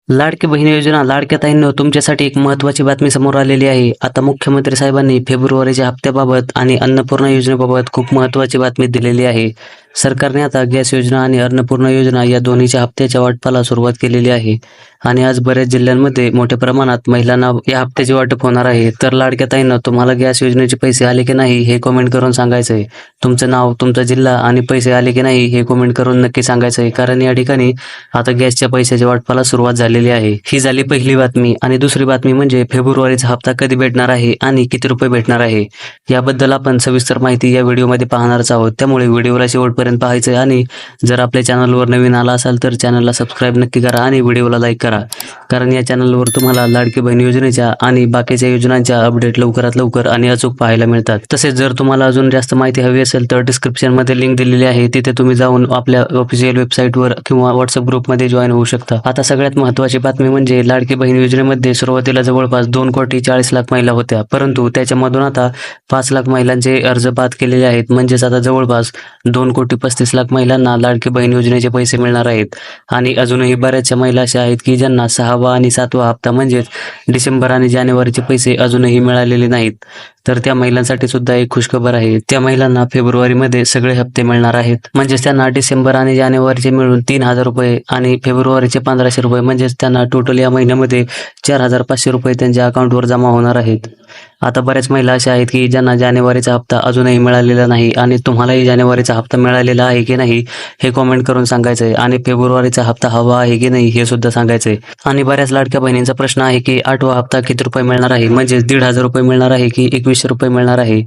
लाडकी बहीण योजना लाडक्या ताईंनो तुमच्यासाठी एक महत्त्वाची बातमी समोर आलेली आहे. आता मुख्यमंत्री साहेबांनी फेब्रुवारीच्या हप्त्याबाबत आणि अन्नपूर्णा योजनेबाबत खूप महत्त्वाची बातमी दिलेली आहे. सरकारने आता गॅस योजना आणि अन्नपूर्णा योजना या दोन्हीच्या हप्त्याच्या वाटपाला सुरुवात केलेली आहे आणि आज बऱ्याच जिल्ह्यांमध्ये मोठ्या प्रमाणात महिलांना या हप्त्याचे वाटप होणार आहे. तर लाडक्या ताईंनो तुम्हाला गॅस योजनेचे पैसे आले की नाही हे कमेंट करून सांगायचं आहे. तुमचं नाव, तुमचा जिल्हा आणि पैसे आले की नाही हे कमेंट करून नक्की सांगायचं आहे. कारण या ठिकाणी आता गॅसच्या पैशाच्या वाटपाला सुरुवात झालेली आहे. ही झाली पहिली बातमी आणि दुसरी बातमी म्हणजे फेब्रुवारीचा हप्ता कधी भेटणार आहे आणि किती रुपये भेटणार आहे याबद्दल आपण सविस्तर माहिती या व्हिडिओमध्ये पाहणारच आहोत. त्यामुळे व्हिडिओला शेवटपर्यंत पाहायचं आहे आणि जर आपल्या चॅनलवर नवीन आला असाल तर चॅनलला सबस्क्राईब नक्की करा आणि व्हिडिओला लाईक करा. कारण या चॅनलवर तुम्हाला लाडकी बहीण योजनेच्या आणि बाकीच्या योजनांच्या अपडेट लवकरात लवकर आणि अचूक पाहायला मिळतात. तसेच जर तुम्हाला अजून जास्त माहिती हवी असेल तर डिस्क्रिप्शनमध्ये लिंक दिलेली आहे, तिथे तुम्ही जाऊन आपल्या ऑफिशियल वेबसाईटवर किंवा व्हॉट्सअप ग्रुपमध्ये जॉईन होऊ शकता. आता सगळ्यात महत्त्वाची बातमी म्हणजे लाडकी बहीण योजनेमध्ये सुरुवातीला जवळपास 2,40,00,000 महिला होत्या, परंतु त्याच्यामधून आता 5,00,000 महिलांचे अर्ज बाद केलेले आहेत. म्हणजेच आता जवळपास 2,35,00,000 महिलांना लाडकी बहीण योजनेचे पैसे मिळणार आहेत. आणि अजूनही बऱ्याचशा महिला अशा आहेत की ज्यांना 6वा आणि 7वा हप्ता म्हणजेच डिसेंबर आणि जानेवारीचे पैसे अजूनही मिळालेले नाहीत. तर त्या महिलांसाठी सुद्धा एक खुशखबर आहे. त्या महिलांना फेब्रुवारीमध्ये सगळे हप्ते मिळणार आहेत. म्हणजेच त्यांना डिसेंबर आणि जानेवारीचे मिळून 3,000 रुपये आणि फेब्रुवारीचे 1,500 रुपये, म्हणजेच त्यांना टोटल या महिन्यामध्ये 4,500 रुपये त्यांच्या अकाउंटवर जमा होणार आहेत. आता बऱ्याच महिला अशा आहेत की ज्यांना जानेवारीचा हप्ता अजूनही मिळालेला नाही आणि तुम्हालाही जानेवारीचा हप्ता मिळालेला आहे की नाही हे कमेंट करून सांगायचं आहे आणि फेब्रुवारीचा हप्ता हवा आहे की नाही हे सुद्धा सांगायचं आहे. आणि बऱ्याच लाडक्या बहिणींचा प्रश्न आहे की 8वा हप्ता किती रुपये मिळणार आहे, म्हणजे 1,500 रुपये मिळणार आहे की 2,100 रुपये मिळणार आहे.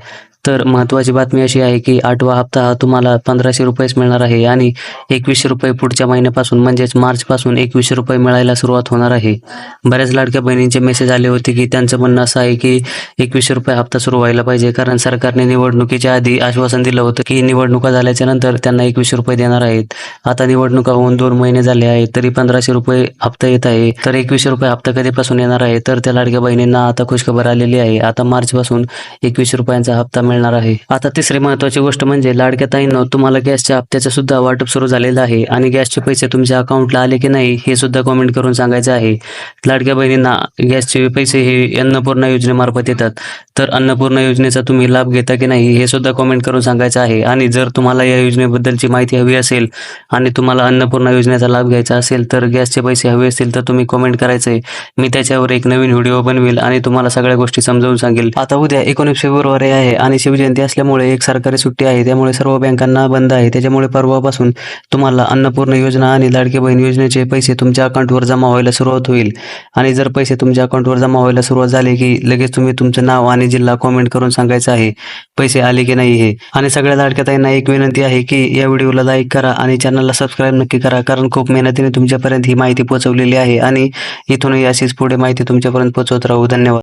तर महत्त्वाची बातमी अशी आहे की 8वा हप्ता हा तुम्हाला 1,500 रुपयेच मिळणार आहे आणि 2,100 रुपये पुढच्या महिन्यापासून म्हणजेच मार्चपासून 2,100 रुपये मिळायला सुरुवात होणार आहे. बऱ्याच लाडक्या बहिणींचे मेसेज आले होते की त्यांचं म्हणणं असं आहे की 2,100 रुपये हप्ता सुरू व्हायला पाहिजे, कारण सरकारने निवडणुकीच्या आधी आश्वासन दिलं होतं की निवडणुका झाल्याच्या नंतर त्यांना 2,100 रुपये देणार आहेत. आता निवडणुका होऊन 2 महिने झाले आहेत तरी 1,500 रुपये हप्ता येत आहे. तर 2,100 रुपये हप्ता कधीपासून येणार आहे, तर त्या लाडक्या बहिणींना आता खुशखबर आलेली आहे. आता मार्चपासून 2,100 रुपयांचा हप्ता मिळणार आहे. आता तिसरी महत्त्वाची गोष्ट म्हणजे लाडक्या ताईंनो तुम्हाला गॅसच्या हप्त्याचं सुद्धा वाटप सुरू झालेलं आहे आणि गॅसचे पैसे तुमच्या अकाउंटला आले की नाही हे सुद्धा कमेंट करून सांगायचं आहे. लाडक्या बहिणींना गॅसचे पैसे हे अन्नपूर्णा योजनेमार्फत येतात. तर अन्नपूर्णा योजनेचा तुम्ही लाभ घेता की नाही हे सुद्धा कमेंट करून सांगायचं आहे. आणि जर तुम्हाला या योजनेबद्दलची माहिती हवी असेल आणि तुम्हाला अन्नपूर्णा योजनेचा लाभ घ्यायचा असेल तर गॅसचे पैसे हवे असतील तर तुम्ही कमेंट करायचं आहे. मी त्याच्यावर एक नवीन व्हिडिओ बनवेल आणि तुम्हाला सगळ्या गोष्टी समजावून सांगेल. आता उद्या 19 फेब्रुवारी आहे आणि शिवजयंती असल्यामुळे एक सरकारी सुट्टी आहे, त्यामुळे सर्व बँकांना बंद आहे. त्याच्यामुळे परवापासून तुम्हाला अन्नपूर्णा योजना आणि लाडकी बहीण योजनेचे पैसे तुमच्या अकाउंटवर जमा व्हायला सुरुवात होईल. आणि जर पैसे तुमच्या अकाउंटवर जमा व्हायला सुरुवात झाली की लगेच तुम्ही तुमचं नाव आणि जिल्हा कमेंट करून सांगायचं आहे पैसे आले की नाही हे. आणि सगळ्या लाडक्या ताईंना एक विनंती आहे की या व्हिडिओला लाईक करा आणि चॅनलला सबस्क्राईब नक्की करा, कारण खूप मेहनतीने तुमच्यापर्यंत ही माहिती पोहोचवलेली आहे आणि इथूनही अशीच पुढे माहिती तुमच्यापर्यंत पोहोचवत राहू. धन्यवाद.